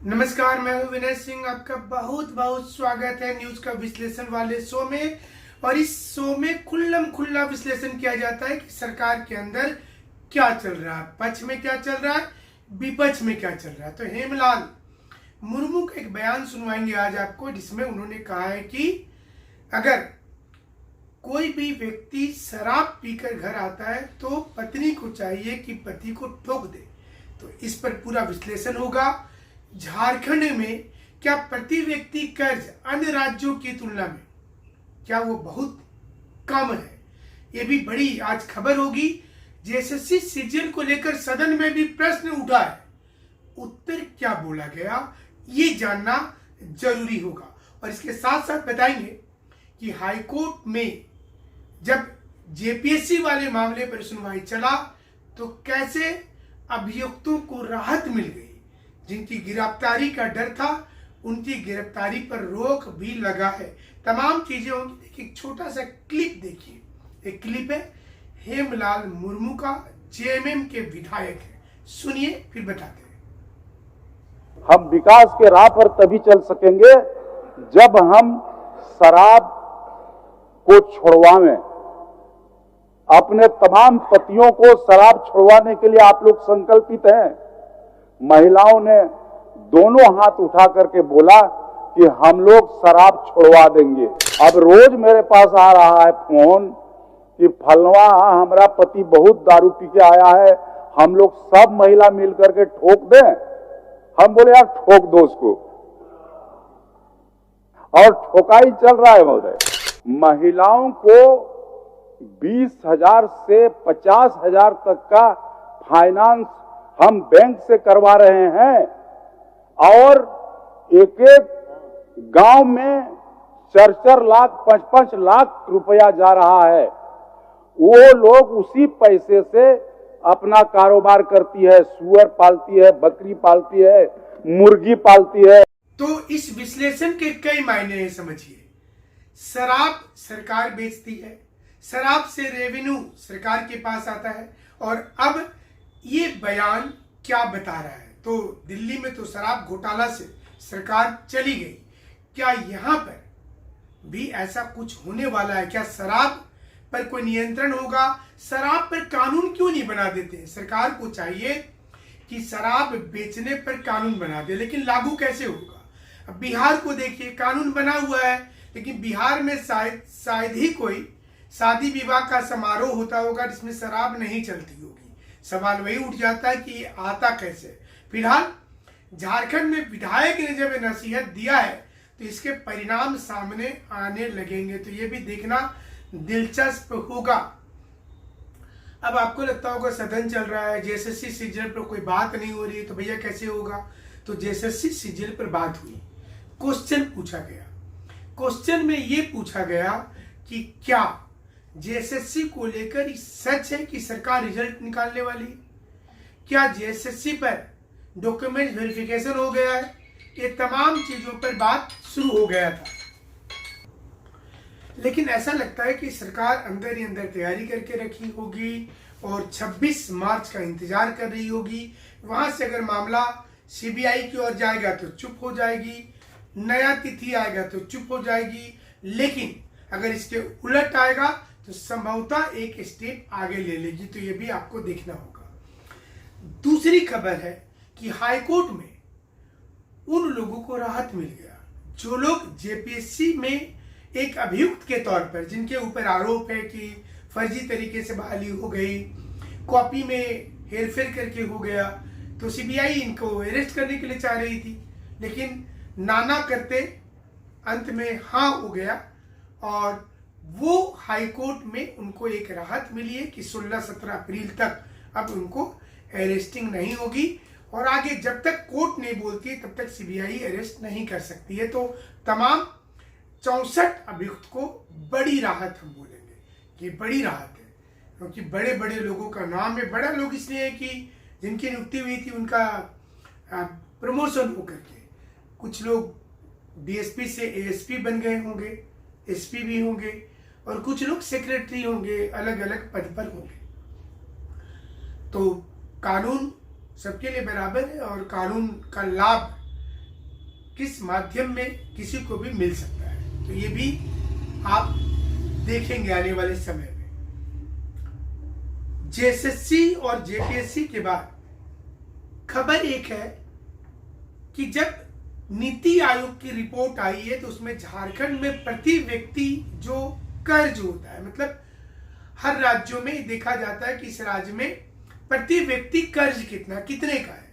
नमस्कार, मैं हूं विनय सिंह। आपका बहुत बहुत स्वागत है न्यूज का विश्लेषण वाले शो में। और इस शो में खुल्लम खुल्ला विश्लेषण किया जाता है कि सरकार के अंदर क्या चल रहा है, पक्ष में क्या चल रहा है, विपक्ष में क्या चल रहा है। तो हेमलाल मुर्मू का एक बयान सुनवाएंगे आज आपको, जिसमें उन्होंने कहा है कि अगर कोई भी व्यक्ति शराब पीकर घर आता है तो पत्नी को चाहिए कि पति को ठोक दे। तो इस पर पूरा विश्लेषण होगा। झारखंड में क्या प्रति व्यक्ति कर्ज अन्य राज्यों की तुलना में क्या वो बहुत कम है, ये भी बड़ी आज खबर होगी। जेएसएससी सीजीएल को लेकर सदन में भी प्रश्न उठा है, उत्तर क्या बोला गया ये जानना जरूरी होगा। और इसके साथ साथ बताएंगे कि हाईकोर्ट में जब जेपीएससी वाले मामले पर सुनवाई चला तो कैसे अभियुक्तों को राहत मिल गई। जिनकी गिरफ्तारी का डर था उनकी गिरफ्तारी पर रोक भी लगा है। तमाम चीजें होंगी। देखिए, एक छोटा सा क्लिप देखिए। एक क्लिप है हेमलाल मुर्मू का, जेएमएम के विधायक है, सुनिए फिर बताते हैं। हम विकास के राह पर तभी चल सकेंगे जब हम शराब को छुड़वाएं। अपने तमाम पतियों को शराब छुड़वाने के लिए आप लोग संकल्पित हैं। महिलाओं ने दोनों हाथ उठा करके बोला कि हम लोग शराब छुड़वा देंगे। अब रोज मेरे पास आ रहा है फोन कि फलवा हमारा पति बहुत दारू पी के आया है, हम लोग सब महिला मिल करके ठोक दें। हम बोले यार ठोक दो उसको, और ठोकाई चल रहा है महोदय। महिलाओं को 20,000 से 50,000 तक का फाइनेंस हम बैंक से करवा रहे हैं, और एक एक गांव में 4-4 लाख 5-5 लाख रुपया जा रहा है। वो लोग उसी पैसे से अपना कारोबार करती है, सुअर पालती है, बकरी पालती है, मुर्गी पालती है। तो इस विश्लेषण के कई मायने हैं, समझिए। शराब सरकार बेचती है, शराब से रेवेन्यू सरकार के पास आता है। और अब ये बयान क्या बता रहा है, तो दिल्ली में तो शराब घोटाला से सरकार चली गई, क्या यहाँ पर भी ऐसा कुछ होने वाला है? क्या शराब पर कोई नियंत्रण होगा? शराब पर कानून क्यों नहीं बना देते? सरकार को चाहिए कि शराब बेचने पर कानून बना दे, लेकिन लागू कैसे होगा? अब बिहार को देखिए, कानून बना हुआ है, लेकिन बिहार में शायद ही कोई शादी विवाह का समारोह होता होगा जिसमें शराब नहीं चलती होगी। सवाल वही उठ जाता है कि ये आता कैसे। फिलहाल झारखंड में विधायक ने जब नसीहत दिया है तो इसके परिणाम सामने आने लगेंगे, तो ये भी देखना दिलचस्प होगा। अब आपको लगता होगा सदन चल रहा है, जेएसएससी सीजीएल पर कोई बात नहीं हो रही है, तो भैया कैसे होगा? तो जेएसएससी सीजीएल पर बात हुई, क्वेश्चन पूछा गया। क्वेश्चन में ये पूछा गया कि क्या जेएसएससी को लेकर सच है कि सरकार रिजल्ट निकालने वाली है? क्या जेएसएससी पर डॉक्यूमेंट वेरिफिकेशन हो गया है? ये तमाम चीजों पर बात शुरू हो गया था, लेकिन ऐसा लगता है कि सरकार अंदर ही अंदर तैयारी करके रखी होगी और 26 मार्च का इंतजार कर रही होगी। वहां से अगर मामला सीबीआई की ओर जाएगा तो चुप हो जाएगी, नया तिथि आएगा तो चुप हो जाएगी, लेकिन अगर इसके उलट आएगा तो संभवतः एक स्टेप आगे ले लेगी। तो ये भी आपको देखना होगा। दूसरी खबर है कि हाईकोर्ट में उन लोगों को राहत मिल गया जो लोग जेपीएससी में एक अभियुक्त के तौर पर, जिनके ऊपर आरोप है कि फर्जी तरीके से बहाली हो गई, कॉपी में हेरफेर करके हो गया, तो सीबीआई इनको अरेस्ट करने के लिए चाह रही थी, लेकिन नाना करते अंत में हाँ हो गया। और वो हाईकोर्ट में उनको एक राहत मिली है कि 16-17 अप्रैल तक अब उनको अरेस्टिंग नहीं होगी, और आगे जब तक कोर्ट नहीं बोलती तब तक सीबीआई अरेस्ट नहीं कर सकती है। तो तमाम 64 अभियुक्त को बड़ी राहत हम बोलेंगे कि बड़ी राहत है, क्योंकि बड़े बड़े लोगों का नाम है। बड़ा लोग इसलिए है कि जिनकी नियुक्ति हुई थी उनका प्रमोशन होकर के कुछ लोग डीएसपी से एएसपी बन गए होंगे, एसपी भी होंगे, और कुछ लोग सेक्रेटरी होंगे, अलग अलग पद पर होंगे। तो कानून सबके लिए बराबर है और कानून का लाभ किस माध्यम में किसी को भी मिल सकता है। तो ये भी आप देखेंगे आने वाले समय में। जेएसएससी और जेपीएससी के बाद खबर एक है कि जब नीति आयोग की रिपोर्ट आई है तो उसमें झारखंड में प्रति व्यक्ति जो कर्ज होता है, मतलब हर राज्यों में देखा जाता है कि इस राज्य में प्रति व्यक्ति कर्ज कितने का है।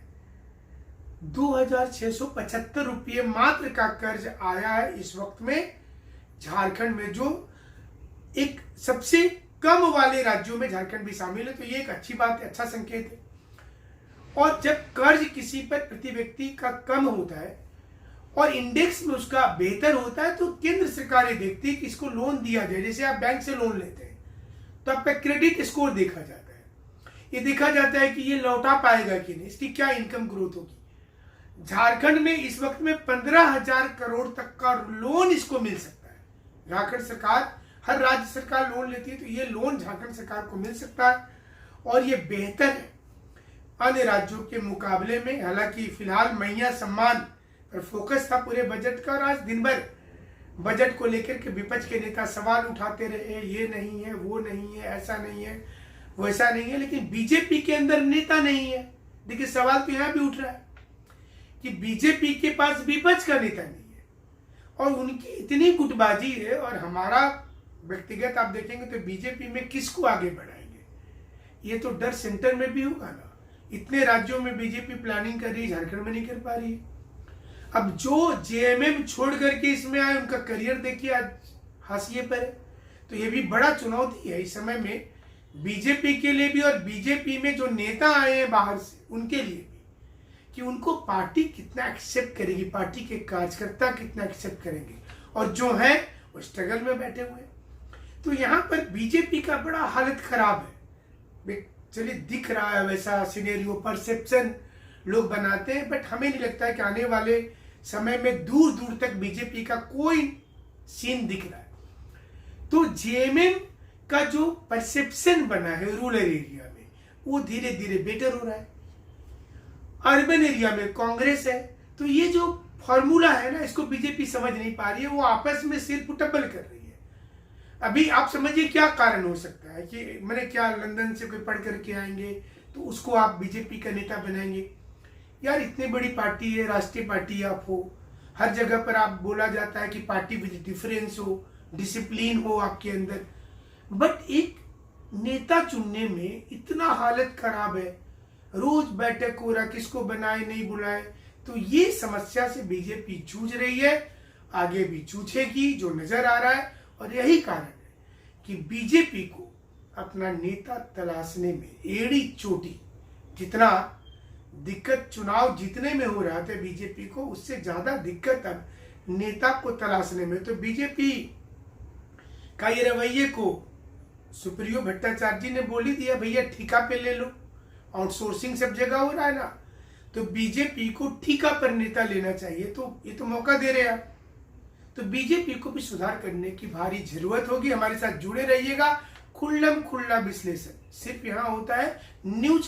2675 रुपये मात्र का कर्ज आया है इस वक्त में झारखंड में, जो एक सबसे कम वाले राज्यों में झारखंड भी शामिल है। तो ये एक अच्छी बात है, अच्छा संकेत है। और जब कर्ज किसी पर प्रति व्यक्ति का कम होता है और इंडेक्स में उसका बेहतर होता है तो केंद्र सरकार ये देखती है कि इसको लोन दिया जाए। जैसे आप बैंक से लोन लेते हैं तो आपका क्रेडिट स्कोर देखा जाता है, ये देखा जाता है कि ये लौटा पाएगा कि नहीं, इसकी क्या इनकम ग्रोथ होगी। झारखंड में इस वक्त में 15,000 करोड़ तक का लोन इसको मिल सकता है। झारखंड सरकार, हर राज्य सरकार लोन लेती है तो ये लोन झारखंड सरकार को मिल सकता है और ये बेहतर है अन्य राज्यों के मुकाबले में। हालांकि फिलहाल मैया सम्मान पर फोकस था पूरे बजट का और आज दिन भर बजट को लेकर के विपक्ष के नेता सवाल उठाते रहे, ये नहीं है, वो नहीं है, ऐसा नहीं है, वैसा नहीं है। लेकिन बीजेपी के अंदर नेता नहीं है। देखिए सवाल तो यहां भी उठ रहा है कि बीजेपी के पास विपक्ष का नेता नहीं है और उनकी इतनी गुटबाजी है। और हमारा व्यक्तिगत आप देखेंगे तो बीजेपी में किसको आगे बढ़ाएंगे, ये तो डर सेंटर में भी होगा ना। इतने राज्यों में बीजेपी प्लानिंग कर रही है, झारखंड में नहीं कर पा रही है। अब जो जेएमएम छोड़ करके इसमें आए उनका करियर देखिए आज हाशिए पर है। तो ये भी बड़ा चुनौती है इस समय में बीजेपी के लिए भी और बीजेपी में जो नेता आए हैं बाहर से उनके लिए भी, कि उनको पार्टी कितना एक्सेप्ट करेगी, पार्टी के कार्यकर्ता कितना एक्सेप्ट करेंगे। और जो है वो स्ट्रगल में बैठे हुए हैं। तो यहाँ पर बीजेपी का बड़ा हालत खराब है। चलिए दिख रहा है वैसा सिनेरियो, परसेप्शन लोग बनाते हैं, बट हमें नहीं लगता है कि आने वाले समय में दूर दूर तक बीजेपी का कोई सीन दिख रहा है। तो जेएमएम का जो परसेप्शन बना है रूरल एरिया में वो धीरे धीरे बेटर हो रहा है। अर्बन एरिया में कांग्रेस है। तो ये जो फॉर्मूला है ना, इसको बीजेपी समझ नहीं पा रही है, वो आपस में सिर पुटबल कर रही है। अभी आप समझिए क्या कारण हो सकता है कि मैंने क्या लंदन से कोई पढ़ करके आएंगे तो उसको आप बीजेपी का नेता बनाएंगे। यार इतनी बड़ी पार्टी है, राष्ट्रीय पार्टी आप हो, हर जगह पर आप बोला जाता है कि पार्टी विद डिफरेंस हो, डिसिप्लिन हो आपके अंदर, बट एक नेता चुनने में इतना हालत खराब है, रोज बैठक हो रहा, किसको बनाए नहीं बुलाए। तो ये समस्या से बीजेपी जूझ रही है, आगे भी जूझेगी जो नजर आ रहा है। और यही कारण है कि बीजेपी को अपना नेता तलाशने में एड़ी चोटी, जितना दिक्कत चुनाव जीतने में हो रहा था बीजेपी को, उससे ज्यादा दिक्कत अब नेता को तलाशने में। तो बीजेपी का ये रवैये को सुप्रियो भट्टाचार्य जी ने बोल ही दिया, भैया ठेका पे ले लो, आउटसोर्सिंग सब जगह हो रहा है ना, तो बीजेपी को ठेका पर नेता लेना चाहिए। तो ये तो मौका दे रहे हैं। तो बीजेपी को भी सुधार करने की भारी जरूरत होगी। हमारे साथ जुड़े रहिएगा। खुल्लम खुल्ला विश्लेषण सिर्फ यहाँ होता है न्यूज के